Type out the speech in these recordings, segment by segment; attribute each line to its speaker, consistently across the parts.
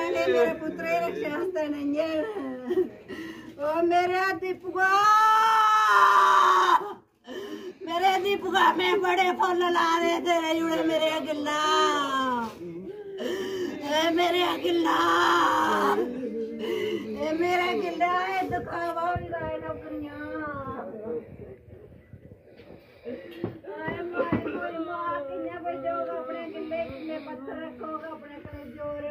Speaker 1: मेरे पुत्र रक्षा नहीं ओ मेरे दीपका में बड़े फल ला रहे थे जुड़े मेरे गिल्ला मेरे गिल्ला मेरा गिल्ला दिखावा नौकरियां अपने गिल्ले में पत्थर रखोगा अपने जोर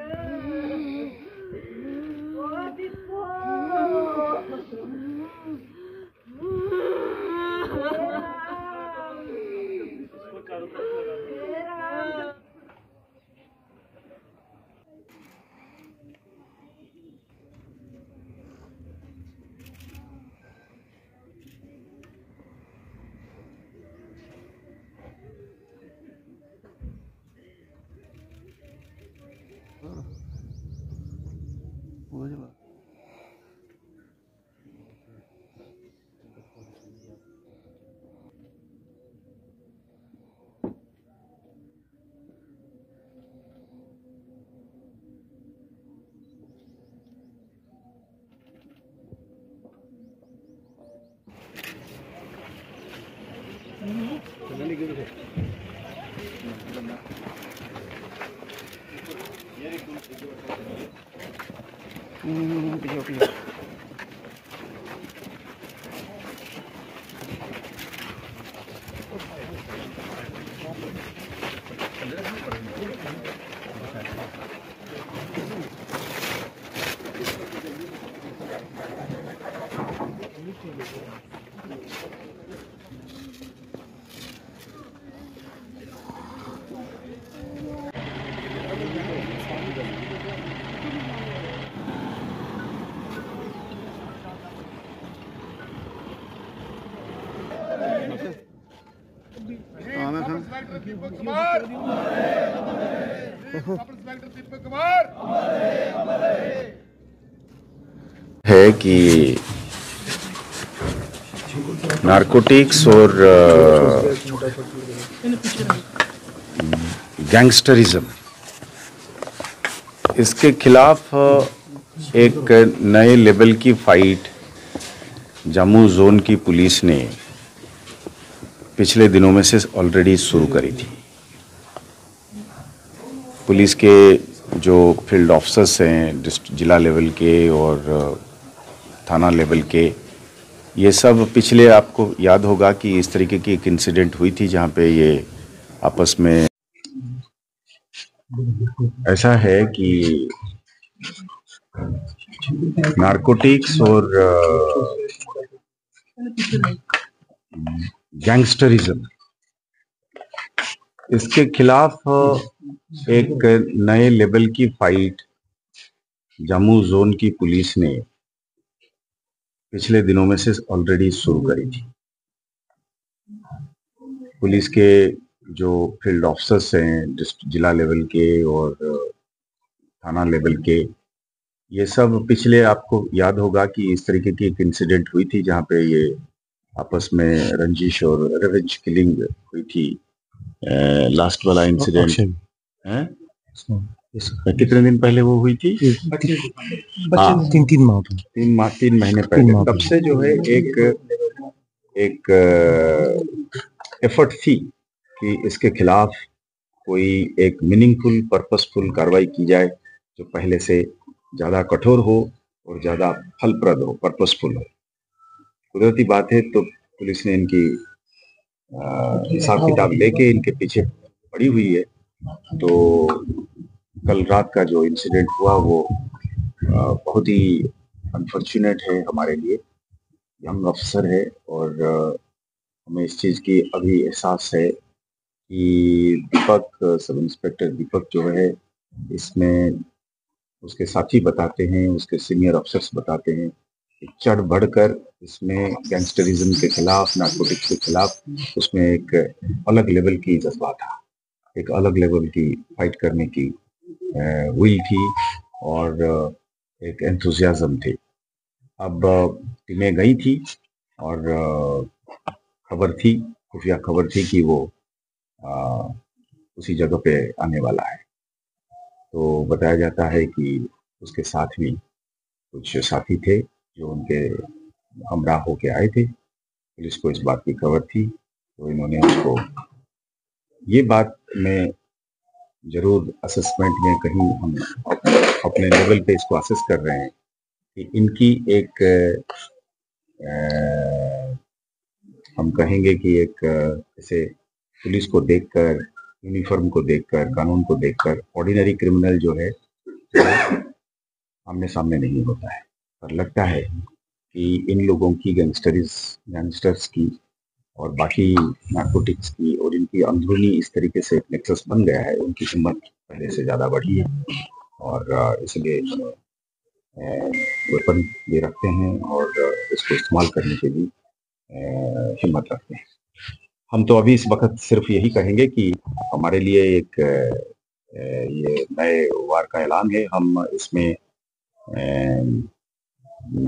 Speaker 2: है कि नारकोटिक्स और गैंगस्टरिज्म इसके खिलाफ एक नए लेवल की फाइट जम्मू जोन की पुलिस ने पिछले दिनों में से ऑलरेडी शुरू करी थी। पुलिस के जो फील्ड ऑफिसर्स हैं जिला लेवल के और थाना लेवल के, ये सब पिछले, आपको याद होगा कि इस तरीके की एक इंसिडेंट हुई थी जहाँ पे ये आपस में ऐसा है कि नारकोटिक्स और गैंगस्टरिज्म, इसके खिलाफ एक नए लेवल की फाइट जम्मू जोन की पुलिस ने पिछले दिनों में से ऑलरेडी शुरू करी थी। पुलिस के जो फील्ड ऑफिसर्स हैं जिला लेवल के और थाना लेवल के, ये सब पिछले, आपको याद होगा कि इस तरीके की एक इंसिडेंट हुई थी जहाँ पे ये आपस में रंजिश और रिवेंज किलिंग हुई थी। लास्ट वाला इंसिडेंट है कितने दिन पहले वो हुई थी? 3 महीने पहले। तब से जो है एक एफर्ट थी कि इसके खिलाफ कोई एक मीनिंगफुल पर्पसफुल कार्रवाई की जाए जो पहले से ज्यादा कठोर हो और ज्यादा फलप्रद हो, पर्पसफुल हो। कुदरती बात है, तो पुलिस ने इनकी हिसाब किताब लेके इनके पीछे पड़ी हुई है। तो कल रात का जो इंसिडेंट हुआ वो बहुत ही अनफॉर्चुनेट है हमारे लिए। यंग अफसर है और हमें इस चीज़ की अभी एहसास है कि दीपक, सब इंस्पेक्टर दीपक जो है, इसमें उसके साथी बताते हैं, उसके सीनियर अफसर्स बताते हैं कि चढ़ बढ़कर इसमें गैंगस्टरिज्म के खिलाफ, नार्कोटिक्स के खिलाफ उसमें एक अलग लेवल की जज्बा था, एक अलग लेवल की फाइट करने की विल थी और एक एंथुजियाज्म थी। अब टीमें गई थी और खबर थी, खुफिया खबर थी कि वो उसी जगह पे आने वाला है। तो बताया जाता है कि उसके साथ भी कुछ साथी थे जो उनके हमरा होके आए थे। पुलिस को इस बात की खबर थी, तो इन्होंने उसको, ये बात में जरूर असेसमेंट में कहीं हम अपने लेवल पे इसको असेस कर रहे हैं कि इनकी एक हम कहेंगे कि एक जैसे पुलिस को देखकर, यूनिफॉर्म को देखकर, कानून को देखकर ऑर्डिनरी क्रिमिनल जो है आमने सामने नहीं होता है, पर लगता है कि इन लोगों की गैंगस्टर्स की और बाकी नार्कोटिक्स की और इनकी अंदरूनी इस तरीके से एक नेक्सस बन गया है, उनकी हिम्मत पहले से ज़्यादा बढ़ी है और इसलिए वेपन ये रखते हैं और इसको इस्तेमाल करने के लिए हिम्मत रखते हैं। हम तो अभी इस वक्त सिर्फ यही कहेंगे कि हमारे लिए एक ये नए वार का ऐलान है। हम इसमें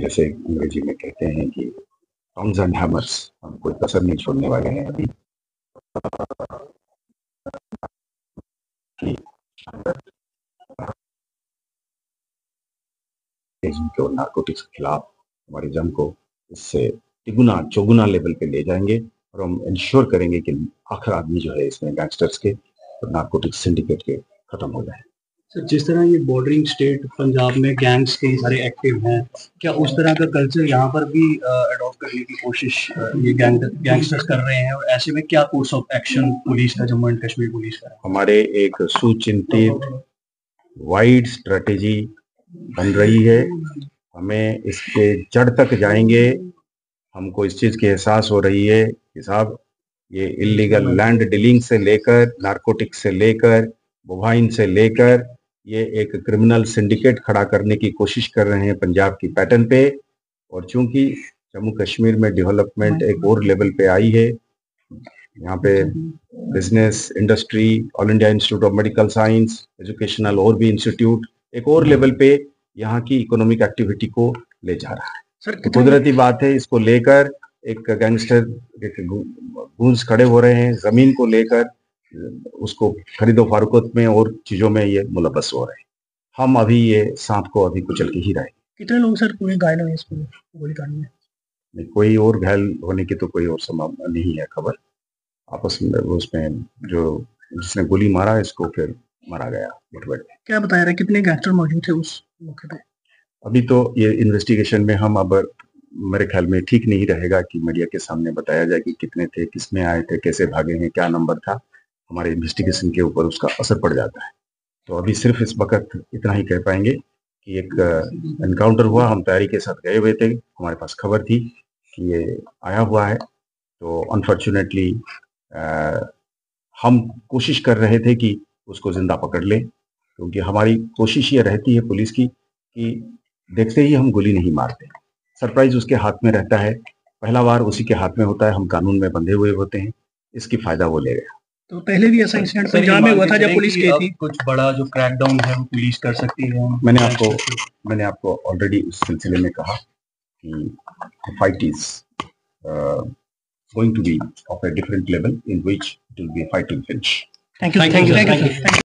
Speaker 2: जैसे अंग्रेजी में कहते हैं कि टॉन्ग्स एंड हैमर्स, हम कोई कसर नहीं छोड़ने वाले हैं अभी। और नार्कोटिक्स के खिलाफ हमारी जंग को इससे तिगुना चौगुना लेवल पे ले जाएंगे और हम इंश्योर करेंगे कि आखिर आदमी जो है इसमें गैंगस्टर्स के और नार्कोटिक्स सिंडिकेट के खत्म हो जाए।
Speaker 3: सर, जिस तरह ये बॉर्डरिंग स्टेट पंजाब में गैंग्स कई सारे एक्टिव हैं, क्या उस तरह का कल्चर यहाँ पर भी अडॉप्ट करने की कोशिश ये गैंगस्टर्स कर रहे हैं? और ऐसे में क्या कोर्स ऑफ एक्शन पुलिस का, जम्मू एंड कश्मीर पुलिस का?
Speaker 2: हमारे एक सुचिंतित वाइड स्ट्रेटेजी बन रही है। हमें इसके जड़ तक जाएंगे। हमको इस चीज की एहसास हो रही है कि साहब, ये इलीगल लैंड डीलिंग से लेकर, नार्कोटिक्स से लेकर, बोवाइन से लेकर, ये एक क्रिमिनल सिंडिकेट खड़ा करने की कोशिश कर रहे हैं पंजाब की पैटर्न पे। और चूंकि जम्मू कश्मीर में डेवलपमेंट एक और लेवल पे आई है, यहाँ पे business, industry, all India institute of medical science, educational और भी इंस्टीट्यूट एक और लेवल पे यहाँ की इकोनॉमिक एक्टिविटी को ले जा रहा है।
Speaker 3: सर,
Speaker 2: तो कुदरती बात है, इसको लेकर एक गैंगस्टर गूंज खड़े हो रहे हैं। जमीन को लेकर उसको खरीदो फरोख्त में और चीजों में ये मुलव्वस हो रहे हैं। हम अभी ये सांप को अभी कुचल के ही रहे।
Speaker 3: कितने लोग सर पूरे घायल हुए इस गोलीकांड में?
Speaker 2: कोई और घायल होने की तो कोई और संभावना नहीं है खबर। आपस में उसमें जो जिसने गोली मारा इसको फिर मारा गया मुठभेड़ में।
Speaker 3: क्या बताया रहा, कितने गैंगस्टर मौजूद थे उस मौके पे?
Speaker 2: अभी तो ये इन्वेस्टिगेशन में हम, अब मेरे ख्याल में ठीक नहीं रहेगा कि मीडिया के सामने बताया जाए कि कितने थे, किसमें आए थे, कैसे भागे हैं, क्या नंबर था। हमारे इन्वेस्टिगेशन के ऊपर उसका असर पड़ जाता है। तो अभी सिर्फ इस वक्त इतना ही कह पाएंगे कि एक एनकाउंटर हुआ, हम तैयारी के साथ गए हुए थे, हमारे पास खबर थी कि ये आया हुआ है। तो अनफॉर्चुनेटली हम कोशिश कर रहे थे कि उसको जिंदा पकड़ लें, क्योंकि हमारी कोशिश ये रहती है पुलिस की कि देखते ही हम गोली नहीं मारते, सरप्राइज उसके हाथ में रहता है, पहला बार उसी के हाथ में होता है, हम कानून में बंधे हुए होते हैं, इसकी फायदा वो ले गया।
Speaker 3: तो पहले भी ऐसा इंसिडेंट पंजाब में हुआ था जब पुलिस गई थी, कुछ बड़ा जो क्रैकडाउन है वो पुलिस कर सकती है।
Speaker 2: मैंने आपको ऑलरेडी उस सिलसिले में कहा कि fight is going to be of a different level in which it will be a fight to finish.
Speaker 3: Thank you.